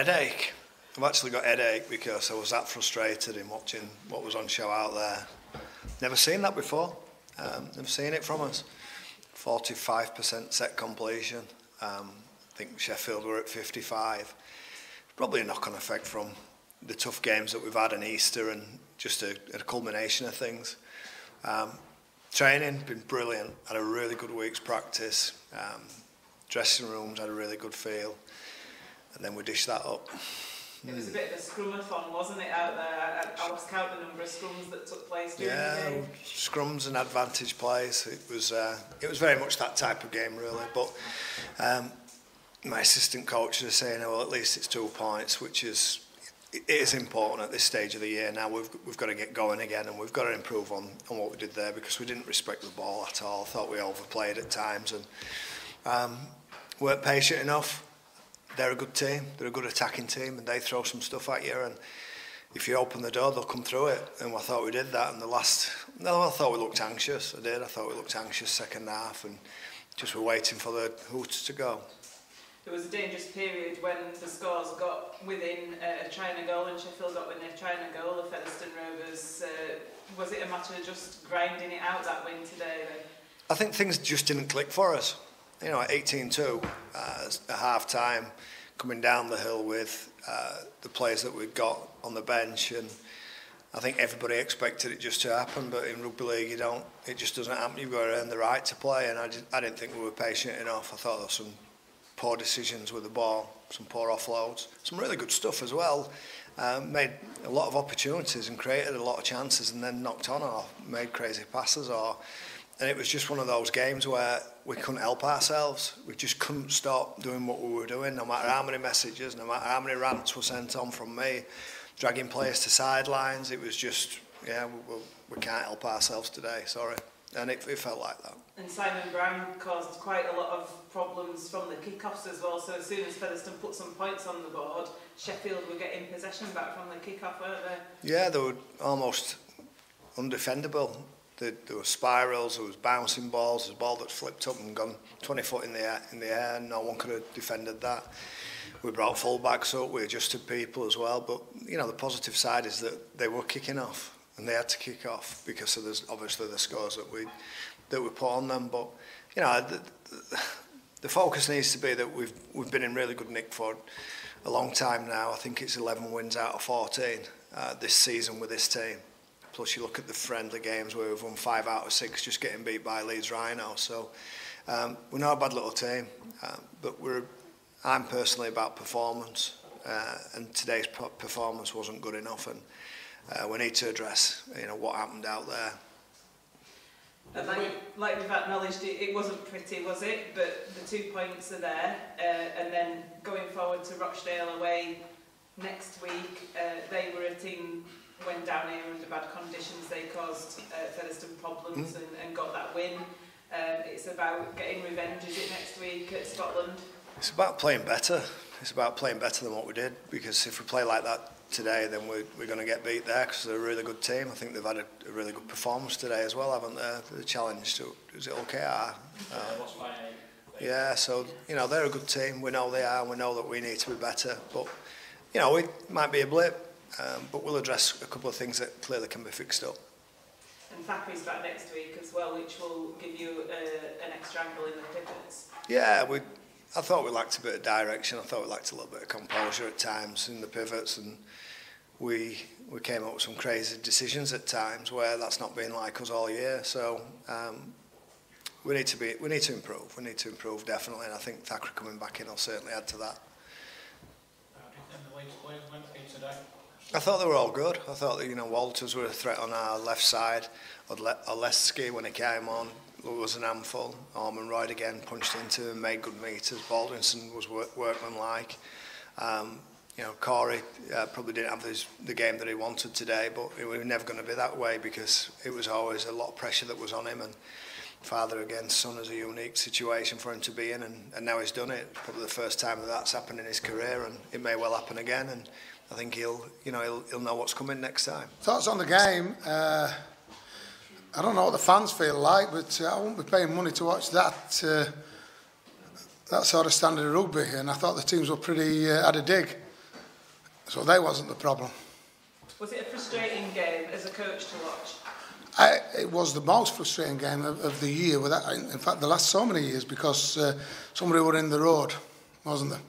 headache. I've actually got headache because I was that frustrated in watching what was on show out there. Never seen that before. Never seen it from us. 45% set completion. I think Sheffield were at 55. Probably a knock-on effect from the tough games that we've had in Easter and just a culmination of things. Training, been brilliant. Had a really good week's practice. Dressing rooms had a really good feel. And then we dished that up. It was a bit of a scrumathon, wasn't it, out there? I lost count the number of scrums that took place during the game. Scrums and advantage plays. It was very much that type of game, really. But my assistant coach was saying, well, at least it's 2 points, which is important at this stage of the year. Now we've got to get going again, and we've got to improve on what we did there, because we didn't respect the ball at all. I thought we overplayed at times and weren't patient enough. They're a good team, they're a good attacking team, and they throw some stuff at you, and if you open the door, they'll come through it. And I thought we did that in I thought we looked anxious. I thought we looked anxious second half, and just were waiting for the hoots to go. There was a dangerous period when the scores got within a China goal, and Sheffield got within a China goal, the Featherstone Rovers. Was it a matter of just grinding it out, that win today then? I think things just didn't click for us. You know, at 18-2, at half-time, coming down the hill with the players that we'd got on the bench, and I think everybody expected it just to happen, but in rugby league it just doesn't happen. You've got to earn the right to play, and I didn't think we were patient enough. I thought there were some poor decisions with the ball, some poor offloads, some really good stuff as well. Made a lot of opportunities and created a lot of chances, and then knocked on or made crazy passes, and it was just one of those games where we couldn't help ourselves. We just couldn't stop doing what we were doing, no matter how many messages, no matter how many rants were sent on from me, dragging players to sidelines. It was just, we can't help ourselves today, sorry. And it felt like that. And Simon Brown caused quite a lot of problems from the kick-offs as well, so as soon as Featherstone put some points on the board, Sheffield were getting possession back from the kick-off, weren't they? Yeah, they were almost undefendable. There were spirals, there was bouncing balls, there's a ball that flipped up and gone 20 foot in the air, and no one could have defended that. We brought full-backs up, we adjusted people as well, but you know, the positive side is that they were kicking off, and they had to kick off because of obviously the scores that we put on them. But you know, the focus needs to be that we've been in really good nick for a long time now. I think it's 11 wins out of 14 this season with this team. Plus you look at the friendly games where we've won 5 out of 6 just getting beat by Leeds Rhino. So we're not a bad little team, but I'm personally about performance, and today's performance wasn't good enough, and we need to address what happened out there. And like we've acknowledged, it wasn't pretty, was it? But the 2 points are there, and then going forward to Rochdale away next week, they were a team went down here under bad conditions. They caused Featherstone problems and got that win. It's about getting revenge, is it, next week at Scotland? It's about playing better. It's about playing better than what we did, because if we play like that today, then we're going to get beat there, because they're a really good team. I think they've had a really good performance today as well, haven't they? The challenge to, is it OKR? Yeah, so they're a good team. We know they are, and we know that we need to be better. But it might be a blip. But we'll address a couple of things that clearly can be fixed up. And Thackeray's back next week as well, which will give you an extra angle in the pivots. Yeah, I thought we lacked a bit of direction. I thought we lacked a little bit of composure at times in the pivots, and we came up with some crazy decisions at times where that's not been like us all year. So we need to improve. We need to improve definitely, and I think Thackeray coming back in will certainly add to that. How do you think the Leeds players went for you today? I thought they were all good. I thought that Walters were a threat on our left side. Oleski, when he came on, was an handful. Orman Royd again punched into him, made good meters. Baldwinson was workmanlike. Corey probably didn't have the game that he wanted today, but it was never going to be that way, because it was always a lot of pressure that was on him, and father against son is a unique situation for him to be in, and now he's done it. It's probably the first time that's happened in his career, and it may well happen again, and I think he'll know what's coming next time. Thoughts on the game? I don't know what the fans feel like, but I won't be paying money to watch that sort of standard of rugby, and I thought the teams were pretty had a dig. So that wasn't the problem. Was it a frustrating game as a coach to watch? It was the most frustrating game of the year. In fact, the last so many years, because somebody were in the road, wasn't there?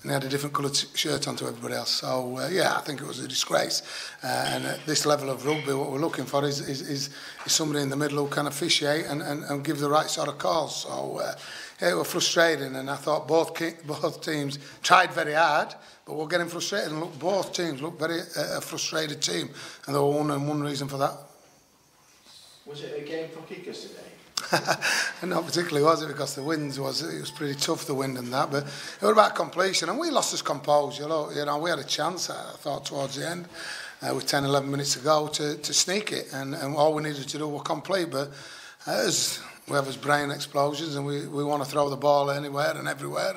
And they had a different coloured shirt on to everybody else. So, I think it was a disgrace. And at this level of rugby, what we're looking for is somebody in the middle who can officiate and give the right sort of calls. So, it was frustrating. And I thought both teams tried very hard, but we're getting frustrated. And look, both teams looked very a frustrated team. And there was one reason for that. Was it a game for kickers today? Not particularly, was it? Because the wind was pretty tough, the wind and that. But it was about completion, and we lost us composure. You know, we had a chance, I thought, towards the end, with 10, 11 minutes to go to sneak it, and all we needed to do was complete. But as we have his brain explosions, and we want to throw the ball anywhere and everywhere,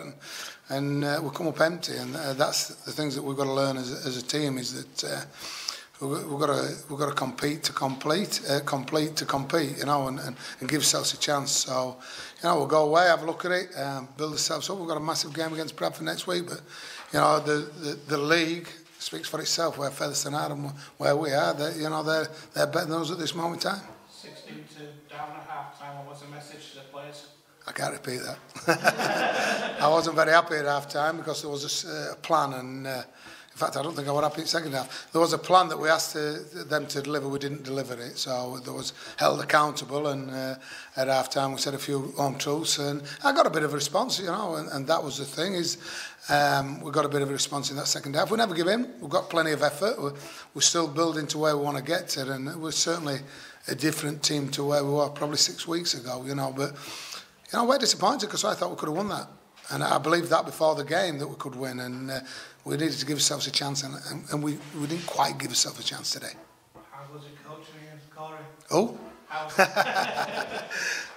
and we come up empty. And that's the things that we've got to learn as a team, is that. We've got to compete to complete, you know, and give ourselves a chance. So, you know, we'll go away, have a look at it, build ourselves up. We've got a massive game against Bradford next week, but you know, the league speaks for itself. Where Featherstone are and where we are, they're better than us at this moment in time. 16-2 down at half time. What was the message to the players? I can't repeat that. I wasn't very happy at half time because there was a plan, and in fact, I don't think I was happy in second half. There was a plan that we asked them to deliver. We didn't deliver it, so there was held accountable. And at half time, we said a few home truths, and I got a bit of a response, you know. And that was the thing, is we got a bit of a response in that second half. We never give in. We've got plenty of effort. We're still building to where we want to get to, and we're certainly a different team to where we were probably 6 weeks ago, you know. But you know, we're disappointed because I thought we could have won that. And I believed that before the game, that we could win, and we needed to give ourselves a chance, and we didn't quite give ourselves a chance today. How was it coaching against Corey? Oh?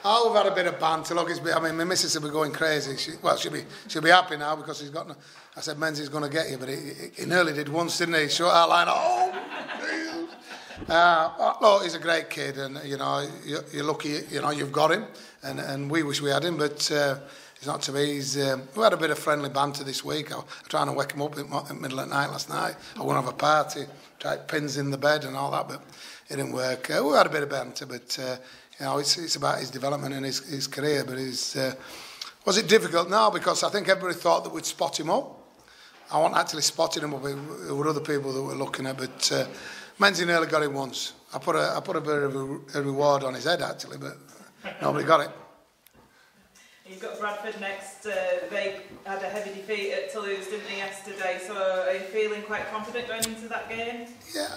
Oh, we've had a bit of banter. Look, I mean, my missus will be going crazy. She'll be happy now because he's got. I said, Menzies going to get you, but he nearly did once, didn't he? Short outline. Oh, look, he's a great kid, and you know, you're lucky. You know, you've got him, and we wish we had him, but. It's not to be. We had a bit of friendly banter this week. I was trying to wake him up in the middle of the night last night. I want to have a party, tried pins in the bed and all that, but it didn't work. We had a bit of banter, but you know, it's about his development and his career. But was it difficult? No, because I think everybody thought that we'd spot him up. I wasn't actually spotting him up. There were other people that were looking at, but Menzies nearly got him once. I put a bit of a reward on his head actually, but nobody got it. You've got Bradford next. They had a heavy defeat at Toulouse, didn't they, yesterday? So are you feeling quite confident going into that game? Yeah,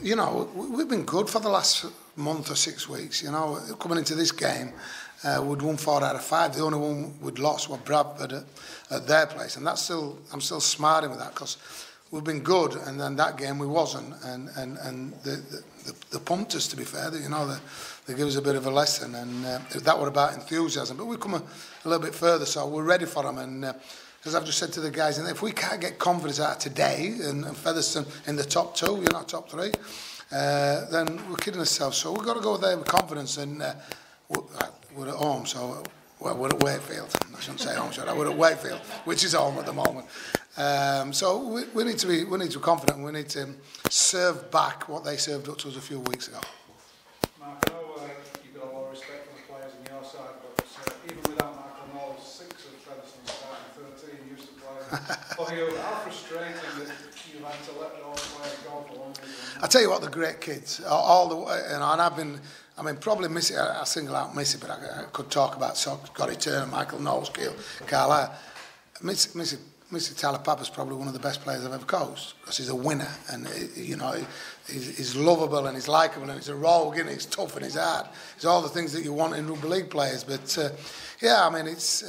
you know, we've been good for the last month or 6 weeks. You know, coming into this game, we'd won 4 out of 5. The only one we'd lost was Bradford at their place, and I'm still smarting with that because we've been good, and then that game we wasn't, and the pumped us, to be fair. You know, they give us a bit of a lesson, and that were about enthusiasm. But we've come a little bit further, so we're ready for them. And as I've just said to the guys, if we can't get confidence out of today, and Featherstone in the top 2, you know, top 3, then we're kidding ourselves. So we've got to go there with confidence, and we're at home, so we're at Wakefield. I shouldn't say home, should I? We're at Wakefield, which is home at the moment. So we need to be confident, and we need to serve back what they served up to us a few weeks ago. Mark, I know you've got a lot of respect for the players on your side, but even without Michael Knowles, 6 of Featherstone starting, 13 used to play. For you, how frustrating that you've had to let all the players go for one reason? I tell you what, they're great kids. All the, you know, and I've been. I mean, probably Missy. I single out Missy, but I could talk about Scotty Turner, Michael Knowles, Carlisle. Mr. Talapapa's probably one of the best players I've ever coached because he's a winner, and you know, he's lovable and he's likeable and he's a rogue and he's tough and he's hard. He's all the things that you want in rugby league players. But yeah, I mean, it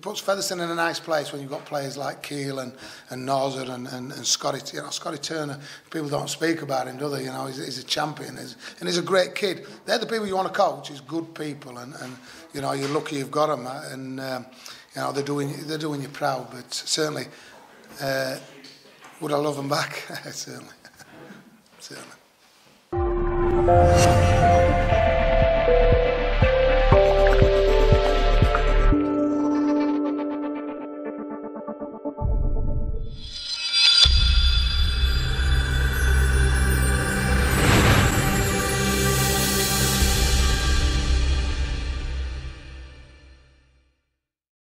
puts Featherstone in a nice place when you've got players like Keel and Norzer and Scotty. You know, Scotty Turner. People don't speak about him, do they? You know, he's a champion, and he's a great kid. They're the people you want to coach. He's good people, and you know, you're lucky you've got them, and. You know, they're doing you proud, but certainly would I love them back? Certainly.